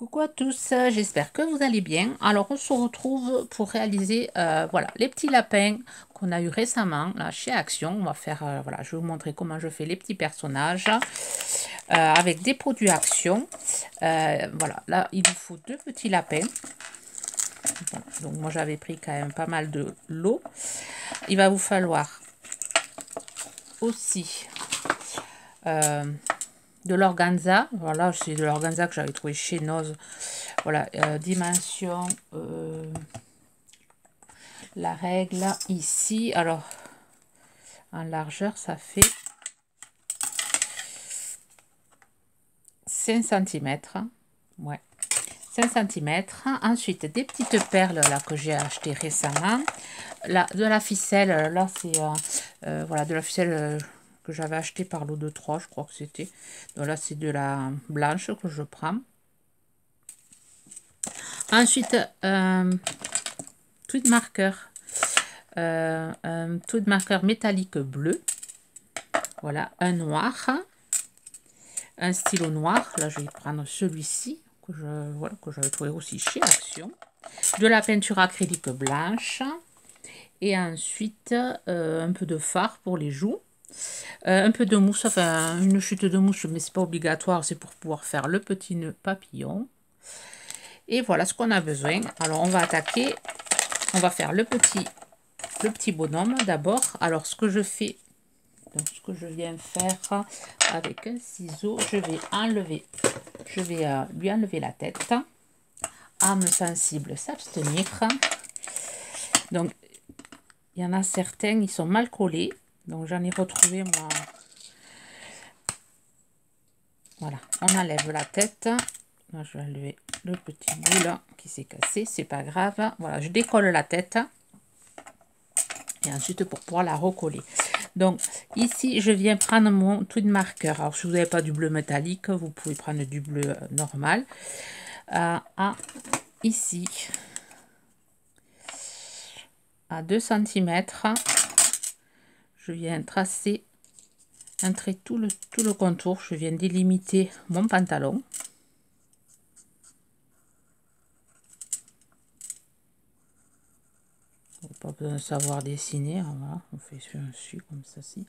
Coucou à tous, j'espère que vous allez bien. Alors on se retrouve pour réaliser voilà, les petits lapins qu'on a eu récemment là, chez Action. On va faire, voilà, je vais vous montrer comment je fais les petits personnages avec des produits Action. Voilà, là il vous faut deux petits lapins. Voilà, donc moi j'avais pris quand même pas mal de lot. Il va vous falloir aussi de l'organza. Voilà, c'est de l'organza que j'avais trouvé chez Noz. Voilà, dimension, la règle ici. Alors, en largeur, ça fait 5 cm. Ouais, 5 cm. Ensuite, des petites perles là que j'ai achetées récemment. Là, de la ficelle, là, c'est voilà, de la ficelle que j'avais acheté par lot de 3, je crois que c'était. Donc là, c'est de la blanche que je prends. Ensuite, tweed marker. Un tweed marker métallique bleu. Voilà, un noir. Un stylo noir. Là, je vais prendre celui-ci que voilà, que j'avais trouvé aussi chez Action. De la peinture acrylique blanche. Et ensuite, un peu de fard pour les joues. Un peu de mousse, enfin une chute de mousse, mais c'est pas obligatoire, c'est pour pouvoir faire le petit nœud papillon. Et voilà ce qu'on a besoin. Alors on va attaquer, on va faire le petit bonhomme d'abord. Alors ce que je fais, donc ce que je viens faire avec un ciseau, je vais lui enlever la tête. Âme sensible, s'abstenir. Donc il y en a certains, ils sont mal collés. Donc j'en ai retrouvé moi. Voilà, on enlève la tête. Là, je vais enlever le petit bout là qui s'est cassé, c'est pas grave. Voilà, je décolle la tête. Et ensuite pour pouvoir la recoller. Donc ici, je viens prendre mon tweed marker. Alors si vous n'avez pas du bleu métallique, vous pouvez prendre du bleu normal. Ici, à 2 cm, je viens tracer un trait tout le contour. Je viens délimiter mon pantalon. Pas besoin de savoir dessiner. Alors voilà, on fait sur un su comme ceci.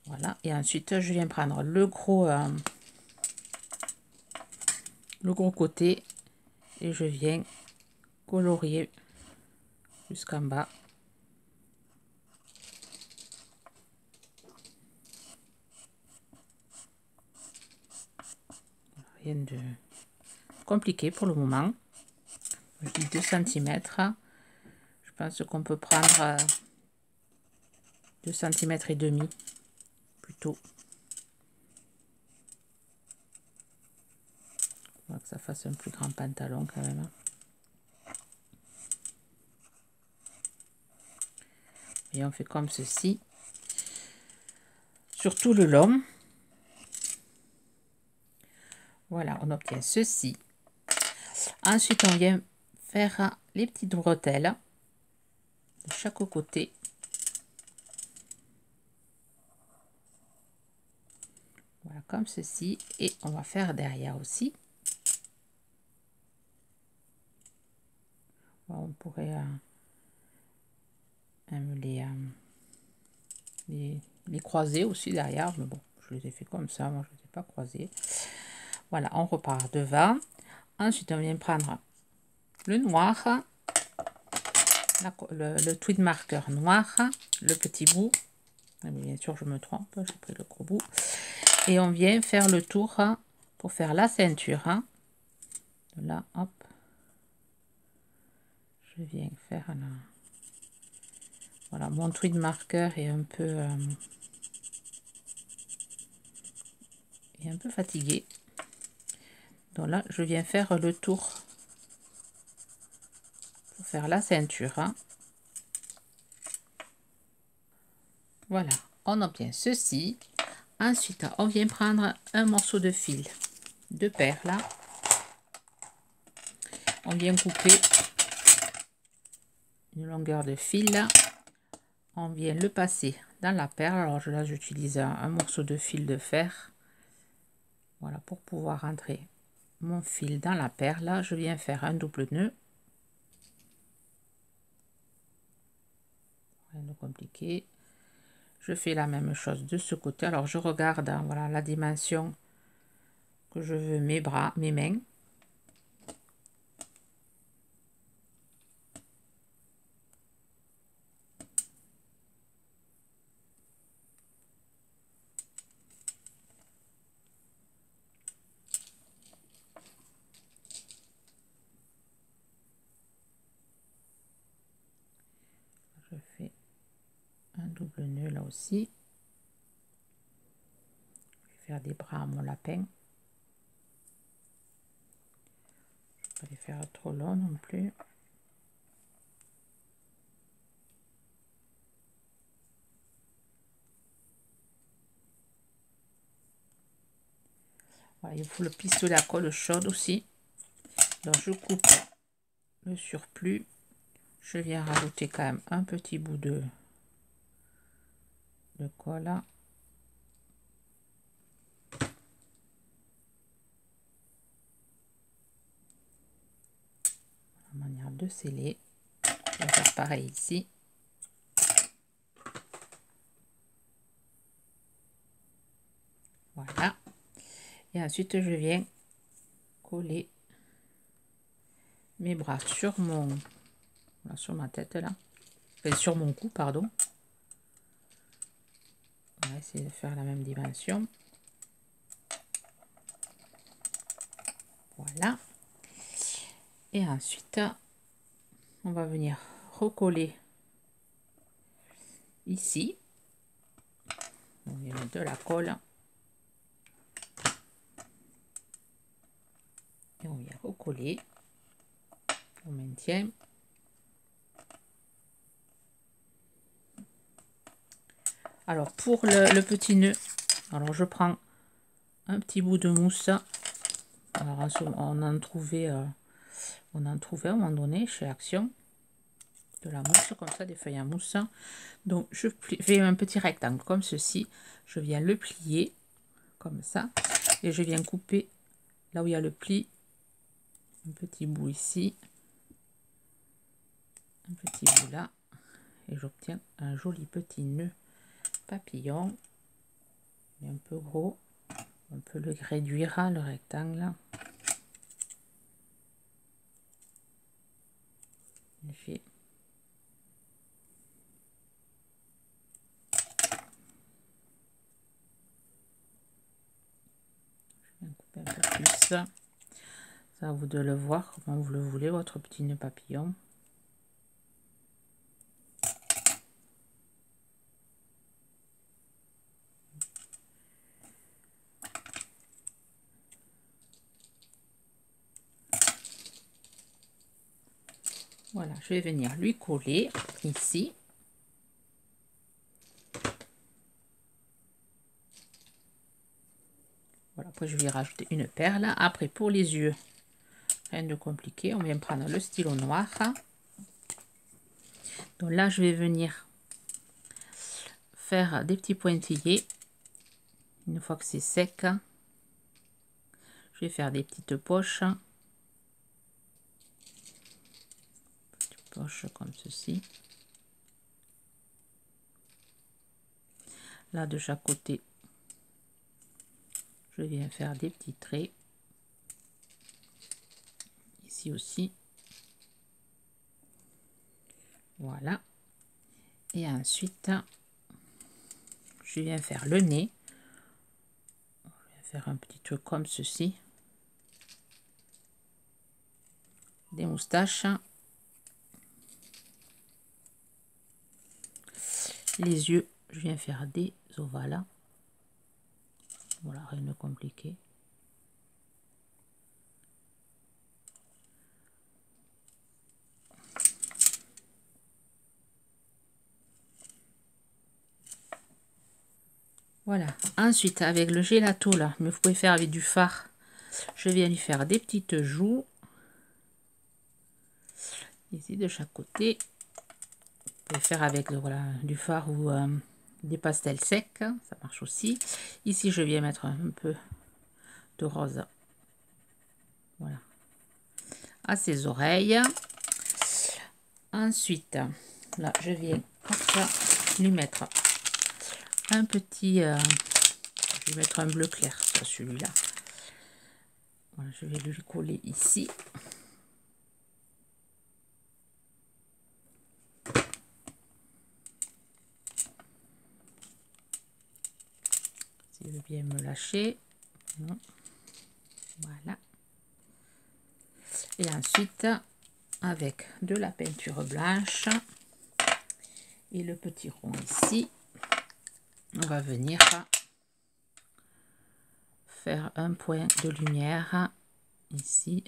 Voilà, et ensuite je viens prendre le gros côté et je viens colorier jusqu'en bas. Rien de compliqué pour le moment. Je dis 2 cm. Je pense qu'on peut prendre 2 cm et demi plutôt. On va que ça fasse un plus grand pantalon quand même. Et on fait comme ceci sur tout le long. Voilà, on obtient ceci. Ensuite, on vient faire les petites bretelles de chaque côté. Voilà, comme ceci. Et on va faire derrière aussi. On pourrait même les croiser aussi derrière, mais bon, je les ai fait comme ça, moi je ne les ai pas croisés. Voilà, on repart devant. Ensuite, on vient prendre le noir, le tweed marker noir, le petit bout. Mais bien sûr, je me trompe, j'ai pris le gros bout. Et on vient faire le tour pour faire la ceinture. Là, hop. Je viens faire là. Voilà, mon tweed marker est un peu fatigué. Donc là, je viens faire le tour pour faire la ceinture. Voilà, on obtient ceci. Ensuite, on vient prendre un morceau de fil de perle. On vient couper une longueur de fil. On vient le passer dans la perle. Alors là, j'utilise un morceau de fil de fer. Voilà, pour pouvoir rentrer mon fil dans la perle, je viens faire un double nœud. Rien de compliqué. Je fais la même chose de ce côté. Alors je regarde, hein, voilà la dimension que je veux mes bras, mes mains. Je fais un double nœud là aussi. Je vais faire des bras à mon lapin. Je ne vais pas les faire trop longs non plus. Voilà, il faut le pistolet à colle chaude aussi. Donc je coupe le surplus. Je viens rajouter quand même un petit bout de colle. Manière de sceller. Je vais faire pareil ici. Voilà. Et ensuite, je viens coller mes bras sur mon, voilà, sur ma tête là, enfin, sur mon cou, pardon. On va essayer de faire la même dimension. Voilà. Et ensuite, on va venir recoller ici. On va mettre de la colle. Et on vient recoller. On maintient. Alors pour le petit nœud, alors je prends un petit bout de mousse. Alors on en trouvait à un moment donné chez Action. De la mousse comme ça, des feuilles à mousse. Donc je fais un petit rectangle comme ceci. Je viens le plier comme ça. Et je viens couper là où il y a le pli. Un petit bout ici. Un petit bout là. Et j'obtiens un joli petit nœud papillon. Il est un peu gros. On peut le réduire à le rectangle. J'ai couper un peu plus. Ça à vous de le voir comment vous le voulez, votre petit nœud papillon. Voilà, je vais venir lui coller ici. Voilà, après je vais rajouter une perle. Après pour les yeux, rien de compliqué, on vient prendre le stylo noir. Donc là je vais venir faire des petits pointillés. Une fois que c'est sec, je vais faire des petites poches. Petites poches comme ceci. Là de chaque côté, je viens faire des petits traits. Ici aussi. Voilà. Et ensuite, je viens faire le nez. Je vais faire un petit truc comme ceci. Des moustaches. Les yeux, je viens faire des ovales. Voilà, rien de compliqué. Voilà. Ensuite, avec le gelato là, mais vous pouvez faire avec du fard. Je viens lui faire des petites joues. Ici de chaque côté. Vous pouvez faire avec voilà, du fard ou des pastels secs. Ça marche aussi. Ici, je viens mettre un peu de rose à ses oreilles. Ensuite, là, je viens lui mettre un petit... je vais mettre un bleu clair sur celui-là. Voilà, je vais lui coller ici. S'il veut bien me lâcher. Non. Voilà. Et ensuite, avec de la peinture blanche et le petit rond ici, on va venir faire un point de lumière ici,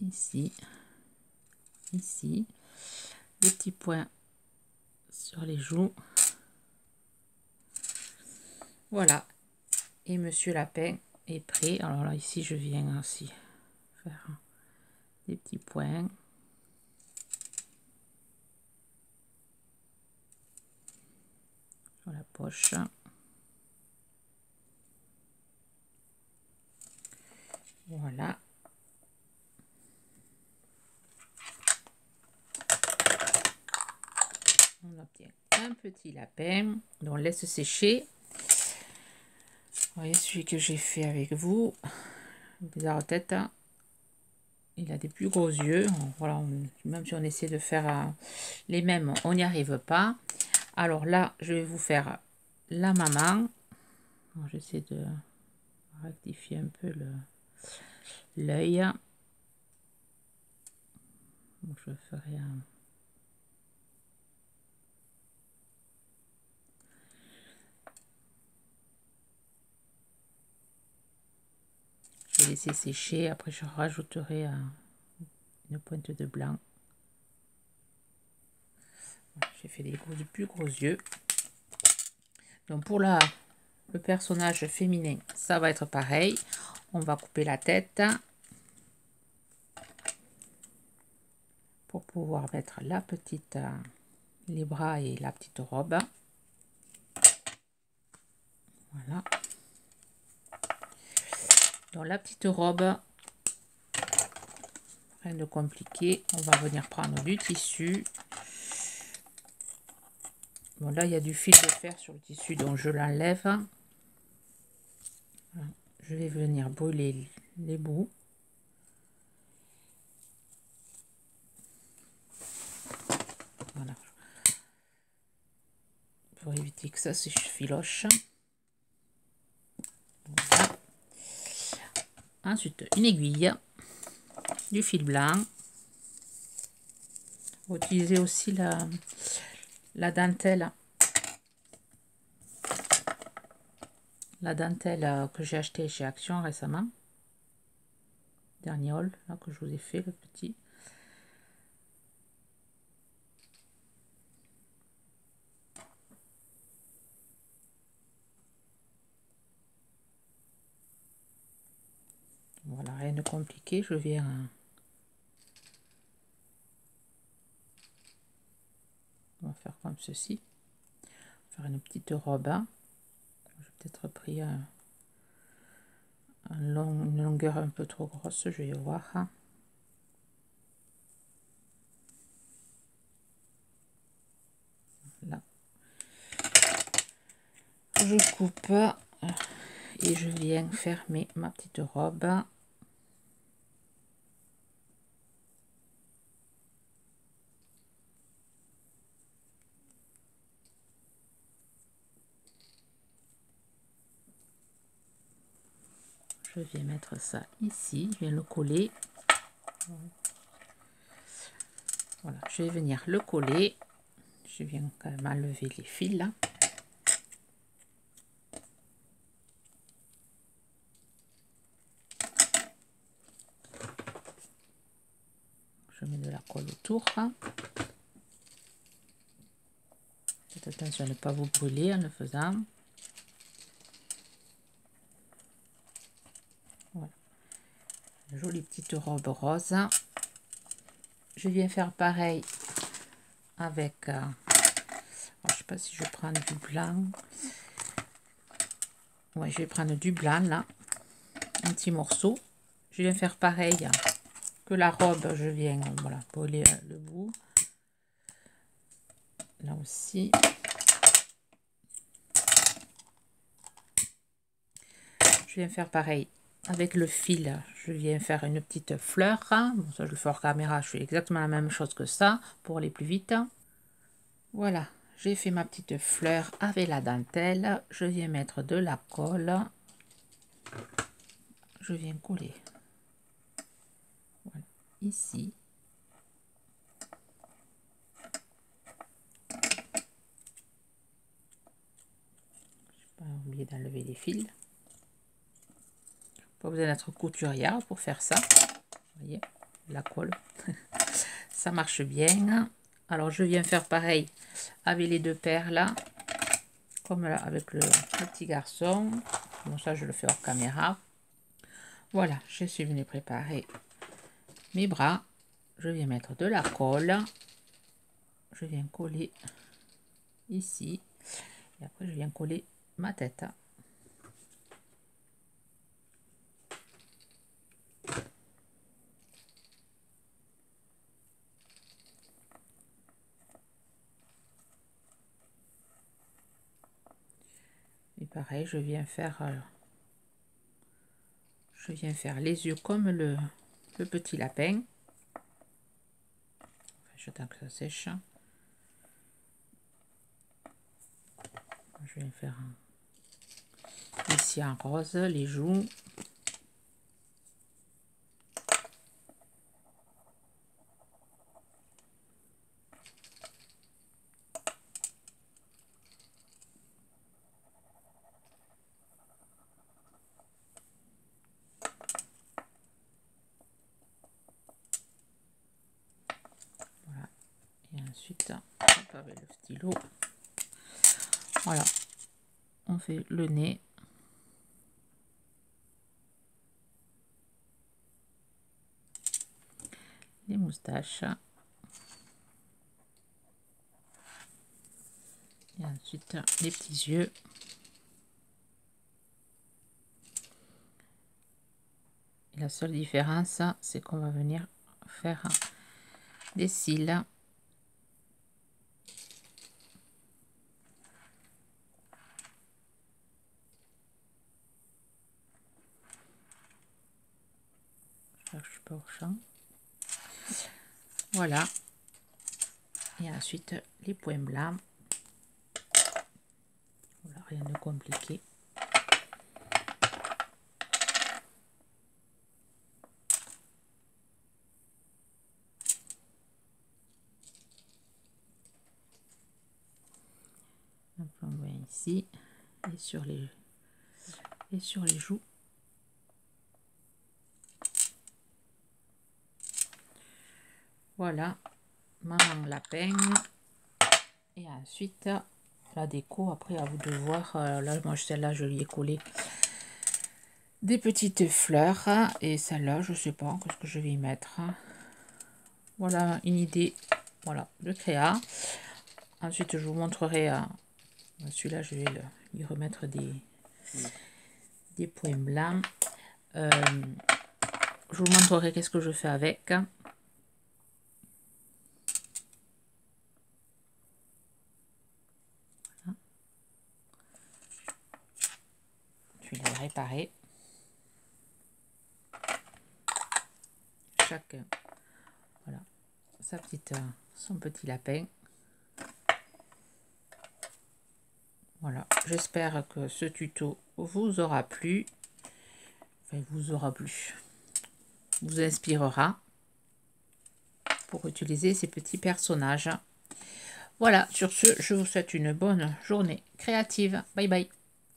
ici, ici, des petits points sur les joues. Voilà, et Monsieur Lapin est prêt. Alors là, ici, je viens aussi faire des petits points. Sur la poche. Voilà. On obtient un petit lapin. Donc, on laisse sécher. Vous voyez celui que j'ai fait avec vous. Bizarre tête. Il a des plus gros yeux. Voilà, même si on essaie de faire les mêmes, on n'y arrive pas. Alors là, je vais vous faire la maman. J'essaie de rectifier un peu l'œil. Je ferai un... Je vais laisser sécher. Après, je rajouterai une pointe de blanc. J'ai fait des plus gros yeux. Donc pour le personnage féminin, ça va être pareil. On va couper la tête pour pouvoir mettre la petite, les bras et la petite robe. Voilà. Donc la petite robe, rien de compliqué. On va venir prendre du tissu. Bon, là, il y a du fil de fer sur le tissu, donc je l'enlève. Voilà. Je vais venir brûler les bouts. Voilà. Pour éviter que ça se filoche. Voilà. Ensuite, une aiguille, du fil blanc. Vous utilisez aussi la dentelle. La dentelle que j'ai acheté chez Action récemment. Dernier haul là, que je vous ai fait, le petit. Voilà, rien de compliqué. Je viens on va faire comme ceci. Faire une petite robe. J'ai peut-être pris une longueur un peu trop grosse, je vais voir. Là. Je coupe et je viens fermer ma petite robe. Je vais mettre ça ici, je viens le coller. Voilà, je vais venir le coller. Je viens quand même enlever les fils là. Je mets de la colle autour. Faites attention à ne pas vous brûler en le faisant. Voilà. Une jolie petite robe rose. Je viens faire pareil avec... je ne sais pas si je prends du blanc. Ouais, je vais prendre du blanc là. Un petit morceau. Je viens faire pareil que la robe. Je viens voilà, coller le bout. Là aussi. Je viens faire pareil avec le fil. Je viens faire une petite fleur. Bon, ça je le fais hors caméra. Je fais exactement la même chose que ça pour aller plus vite. Voilà, j'ai fait ma petite fleur avec la dentelle. Je viens mettre de la colle. Je viens coller. Voilà, ici. Je n'ai pas oublié d'enlever les fils. Pas besoin d'être couturière pour faire ça. Vous voyez, la colle. Ça marche bien. Alors, je viens faire pareil avec les deux paires là. Comme là, avec le petit garçon. Bon, ça, je le fais hors caméra. Voilà, je suis venue préparer mes bras. Je viens mettre de la colle. Je viens coller ici. Et après, je viens coller ma tête. Et pareil, je viens faire les yeux comme le petit lapin. J'attends que ça sèche. Je vais faire ici en rose les joues. Voilà. Et ensuite, hop, avec le stylo, voilà, on fait le nez. Les moustaches. Et ensuite, les petits yeux. Et la seule différence, c'est qu'on va venir faire des cils. Je suis pas au champ. Voilà. Et ensuite, les points blancs. Voilà, rien de compliqué. Donc, on voit ici et sur les joues. Voilà, maman lapin. Et ensuite, la déco, après à vous de voir. Là, moi, celle-là, je lui ai collé des petites fleurs. Et celle-là, je sais pas ce que je vais y mettre. Voilà une idée, voilà, de créa. Ensuite, je vous montrerai celui-là, je vais lui remettre des points blancs. Je vous montrerai qu'est-ce que je fais avec. Voilà. Je vais les réparer. Chacun, voilà, son petit lapin. Voilà, j'espère que ce tuto vous aura plu. Enfin, vous inspirera pour utiliser ces petits personnages. Voilà, sur ce, je vous souhaite une bonne journée créative. Bye bye.